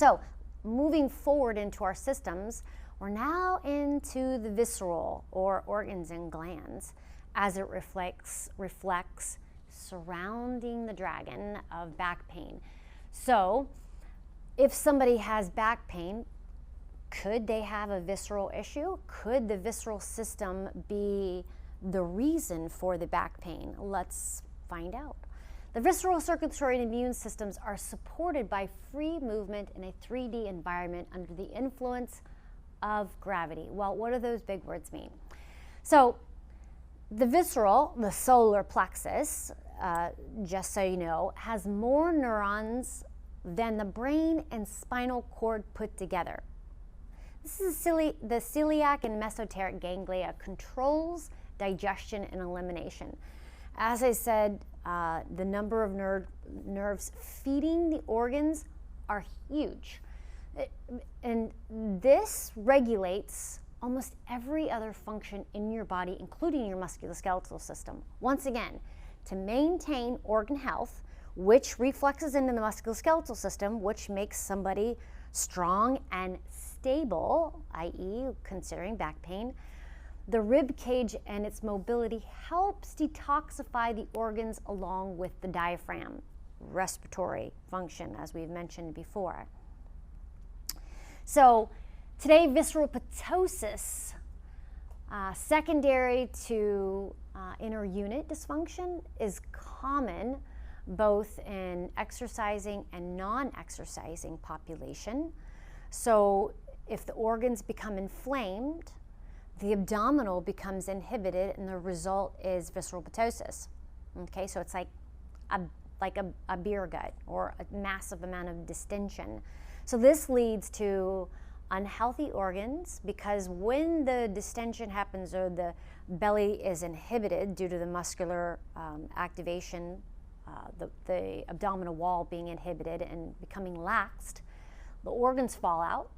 So moving forward into our systems, we're now into the visceral, or organs and glands, as it reflects surrounding the dragon of back pain. So if somebody has back pain, could they have a visceral issue? Could the visceral system be the reason for the back pain? Let's find out. The visceral, circulatory, and immune systems are supported by free movement in a 3D environment under the influence of gravity. Well, what do those big words mean? So the visceral, the solar plexus, just so you know, has more neurons than the brain and spinal cord put together. This is the celiac and mesenteric ganglia controls digestion and elimination. As I said, the number of nerves feeding the organs are huge. And this regulates almost every other function in your body, including your musculoskeletal system. Once again, to maintain organ health, which reflexes into the musculoskeletal system, which makes somebody strong and stable, i.e. considering back pain, the rib cage and its mobility helps detoxify the organs along with the diaphragm, respiratory function, as we've mentioned before. So today, visceral ptosis, secondary to inner unit dysfunction, is common both in exercising and non-exercising population. So if the organs become inflamed, the abdominal becomes inhibited, and the result is visceral ptosis. Okay, so it's like a beer gut or a massive amount of distension. So this leads to unhealthy organs, because when the distension happens or the belly is inhibited due to the muscular activation, the abdominal wall being inhibited and becoming laxed, the organs fall out,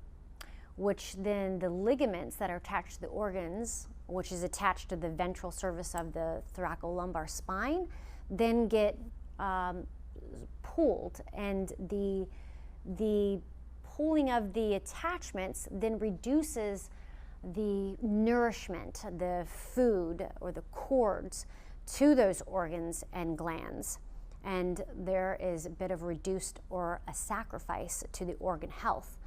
which then the ligaments that are attached to the organs, which is attached to the ventral surface of the thoracolumbar spine, then get pulled, and the pulling of the attachments then reduces the nourishment, the food or the cords to those organs and glands, and there is a bit of reduced or a sacrifice to the organ health.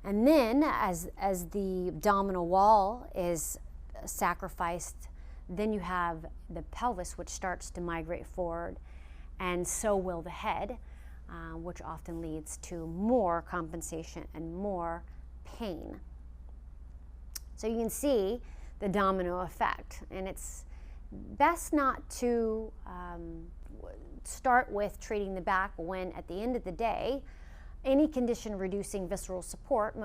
And then as the abdominal wall is sacrificed, then you have the pelvis, which starts to migrate forward, and so will the head, which often leads to more compensation and more pain. So you can see the domino effect, and it's best not to start with treating the back when, at the end of the day, any condition reducing visceral support,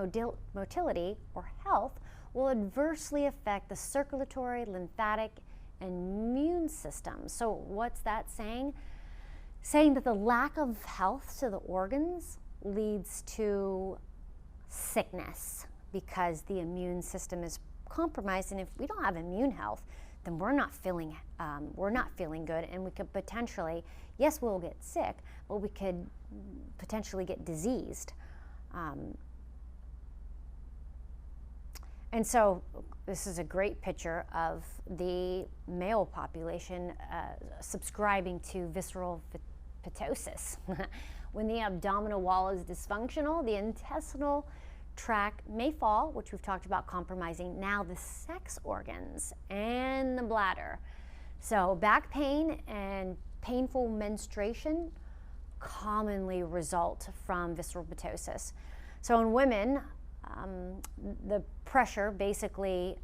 motility, or health will adversely affect the circulatory, lymphatic, and immune system. So what's that saying? Saying that the lack of health to the organs leads to sickness, because the immune system is compromised, and if we don't have immune health, then we're not feeling good, and we could potentially, yes, we'll get sick, but we could potentially get diseased. And so this is a great picture of the male population subscribing to visceral ptosis. When the abdominal wall is dysfunctional, the intestinal tract may fall, which we've talked about, compromising now the sex organs and the bladder. So back pain and painful menstruation commonly result from visceral ptosis. So in women, the pressure basically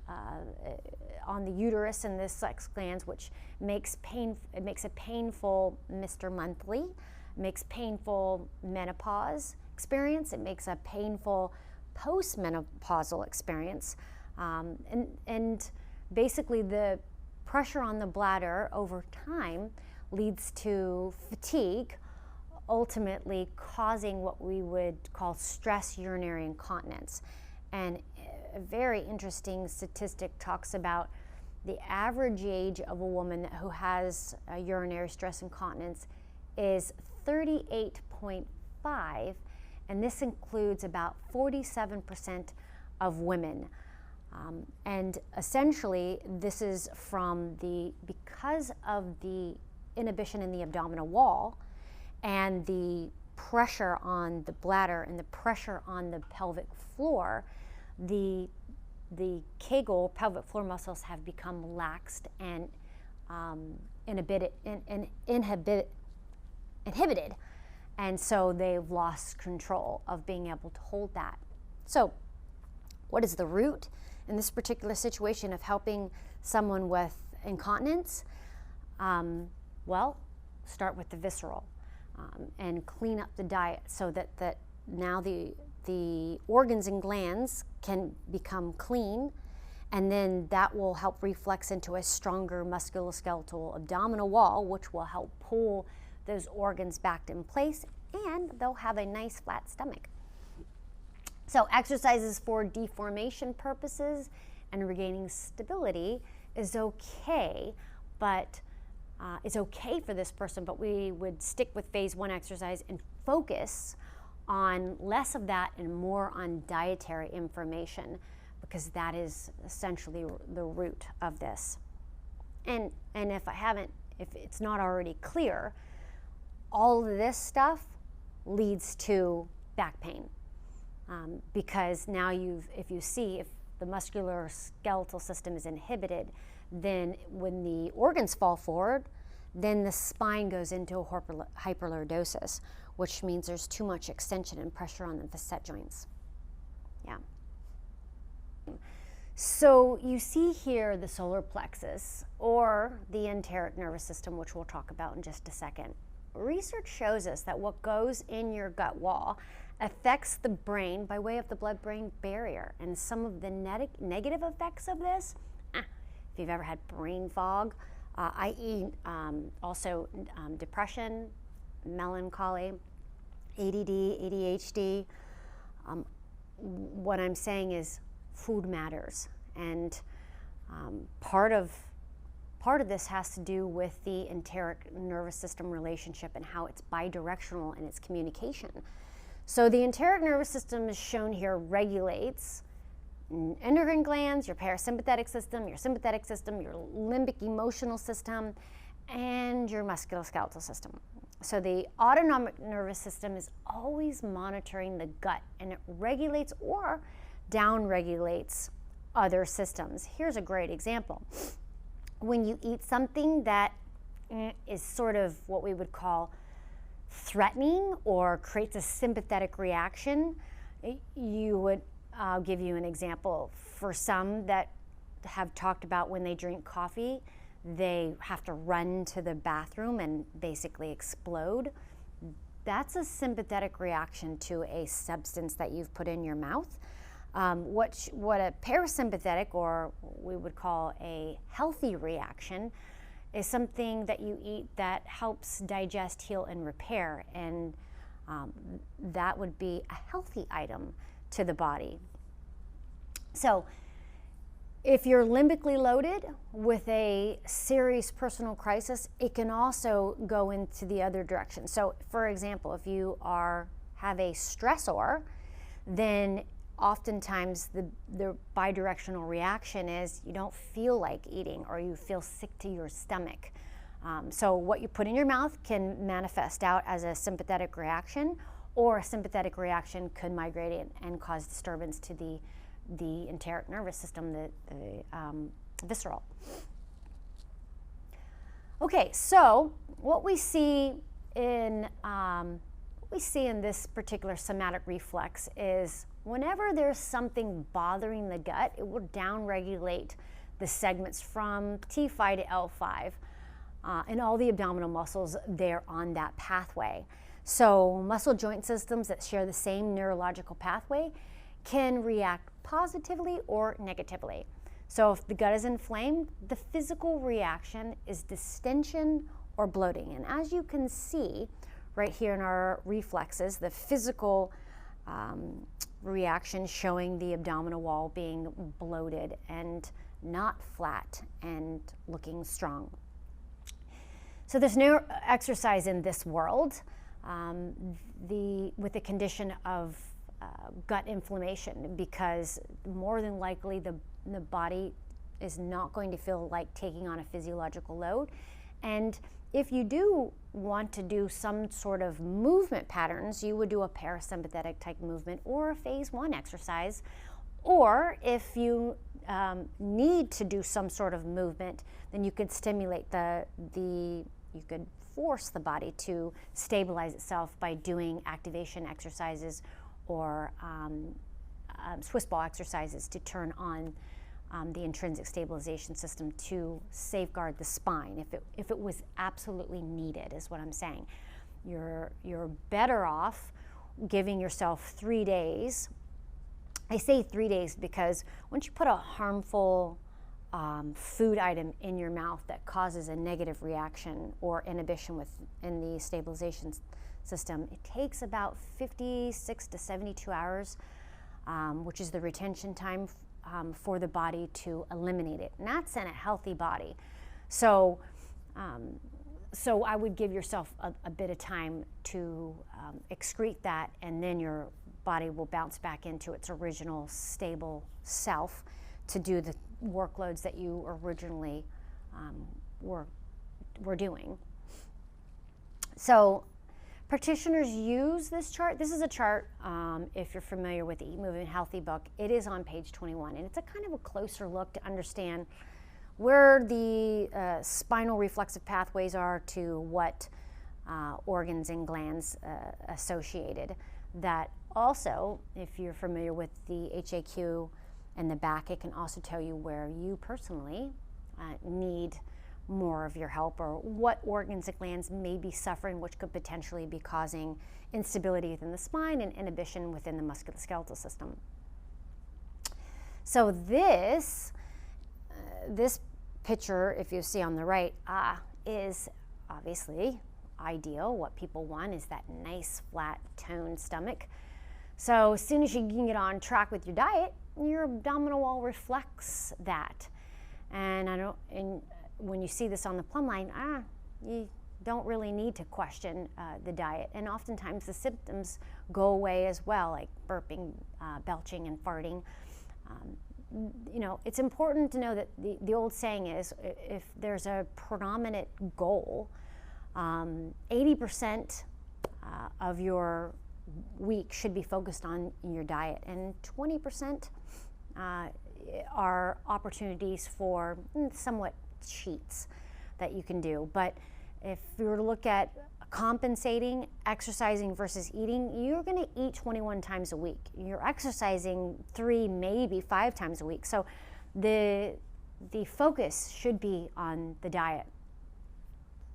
on the uterus and the sex glands, which makes it painful Mr. Monthly, makes painful menopause experience, it makes a painful postmenopausal experience, and basically the pressure on the bladder over time leads to fatigue, ultimately causing what we would call stress urinary incontinence. And a very interesting statistic talks about the average age of a woman who has urinary stress incontinence is 38.5, and this includes about 47% of women. And essentially, this is because of the inhibition in the abdominal wall and the pressure on the bladder and the pressure on the pelvic floor, the Kegel pelvic floor muscles have become laxed and inhibited. And so they've lost control of being able to hold that. So what is the root in this particular situation of helping someone with incontinence? Well, start with the visceral and clean up the diet so that now the organs and glands can become clean, and then that will help reflex into a stronger musculoskeletal abdominal wall, which will help pull those organs back in place, and they'll have a nice flat stomach. So exercises for deformation purposes and regaining stability is okay, but it's okay for this person, but we would stick with phase 1 exercise and focus on less of that and more on dietary information, because that is essentially the root of this. And if it's not already clear, all of this stuff leads to back pain. Because now if the muscular skeletal system is inhibited, then when the organs fall forward, then the spine goes into a hyperlordosis, which means there's too much extension and pressure on the facet joints. Yeah. So you see here the solar plexus, or the enteric nervous system, which we'll talk about in just a second. Research shows us that what goes in your gut wall affects the brain by way of the blood-brain barrier. And some of the negative effects of this, if you've ever had brain fog, i.e. also depression, melancholy, ADD, ADHD, what I'm saying is food matters. And part of this has to do with the enteric nervous system relationship and how it's bidirectional in its communication. So the enteric nervous system is shown here regulates endocrine glands, your parasympathetic system, your sympathetic system, your limbic emotional system, and your musculoskeletal system. So the autonomic nervous system is always monitoring the gut, and it regulates or downregulates other systems. Here's a great example. When you eat something that is sort of what we would call threatening or creates a sympathetic reaction, I'll give you an example. For some that have talked about when they drink coffee, they have to run to the bathroom and basically explode. That's a sympathetic reaction to a substance that you've put in your mouth. What a parasympathetic, or we would call a healthy reaction, is something that you eat that helps digest, heal, and repair, and that would be a healthy item to the body. So if you're limbically loaded with a serious personal crisis, it can also go into the other direction. So for example, if you have a stressor, then oftentimes the bidirectional reaction is you don't feel like eating, or you feel sick to your stomach. So what you put in your mouth can manifest out as a sympathetic reaction, or a sympathetic reaction could migrate and cause disturbance to the enteric nervous system, the visceral. Okay, so what we see in this particular somatic reflex is whenever there's something bothering the gut, it will downregulate the segments from T5 to L5 and all the abdominal muscles there on that pathway. So muscle joint systems that share the same neurological pathway can react positively or negatively. So if the gut is inflamed, the physical reaction is distension or bloating. And as you can see right here in our reflexes, the physical reaction showing the abdominal wall being bloated and not flat and looking strong. So there's no exercise in this world with the condition of gut inflammation, because more than likely the body is not going to feel like taking on a physiological load. And if you do want to do some sort of movement patterns, you would do a parasympathetic type movement or a phase 1 exercise. Or if you need to do some sort of movement, then you could stimulate you could force the body to stabilize itself by doing activation exercises or Swiss ball exercises to turn on the intrinsic stabilization system to safeguard the spine if it was absolutely needed, is what I'm saying. You're better off giving yourself 3 days. I say 3 days because once you put a harmful food item in your mouth that causes a negative reaction or inhibition within the stabilization system, it takes about 56 to 72 hours, which is the retention time for the body to eliminate it. And that's in a healthy body. So I would give yourself a bit of time to excrete that, and then your body will bounce back into its original stable self to do the workloads that you originally were doing. So practitioners use this chart. This is a chart, if you're familiar with the Eat, Move, and Healthy book, it is on page 21, and it's a kind of a closer look to understand where the spinal reflexive pathways are to what organs and glands associated. That also, if you're familiar with the HAQ and the back, it can also tell you where you personally need more of your help, or what organs and glands may be suffering, which could potentially be causing instability within the spine and inhibition within the musculoskeletal system. So this picture, if you see on the right, is obviously ideal. What people want is that nice, flat, toned stomach. So as soon as you can get on track with your diet, your abdominal wall reflects that. And when you see this on the plumb line, you don't really need to question the diet. And oftentimes the symptoms go away as well, like burping, belching, and farting. It's important to know that the old saying is, if there's a predominant goal, 80% of your week should be focused on your diet, and 20% are opportunities for somewhat cheats that you can do. But if you were to look at compensating exercising versus eating, you're going to eat 21 times a week. You're exercising 3, maybe 5 times a week. So the focus should be on the diet.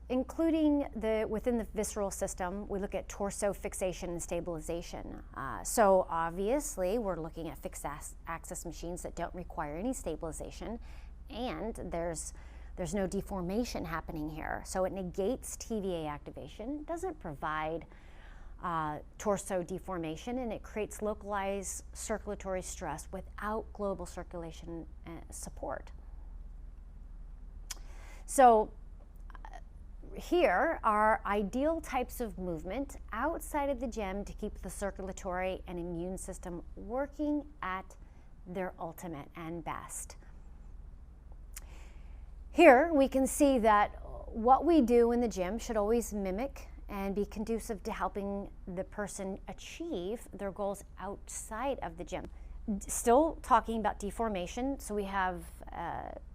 Including within the visceral system, we look at torso fixation and stabilization. So obviously we're looking at fixed access machines that don't require any stabilization, and there's no deformation happening here. So it negates TVA activation, doesn't provide torso deformation, and it creates localized circulatory stress without global circulation support. So here are ideal types of movement outside of the gym to keep the circulatory and immune system working at their ultimate and best. Here we can see that what we do in the gym should always mimic and be conducive to helping the person achieve their goals outside of the gym. Still talking about deformation, so we have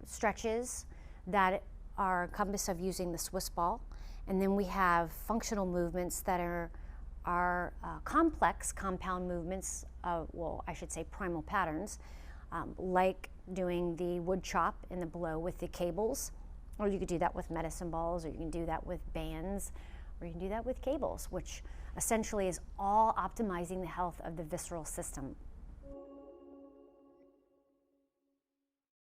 stretches that are encompass of using the Swiss ball, and then we have functional movements that are complex compound movements, I should say primal patterns, like doing the wood chop in the below with the cables, or you could do that with medicine balls, or you can do that with bands, or you can do that with cables, which essentially is all optimizing the health of the visceral system.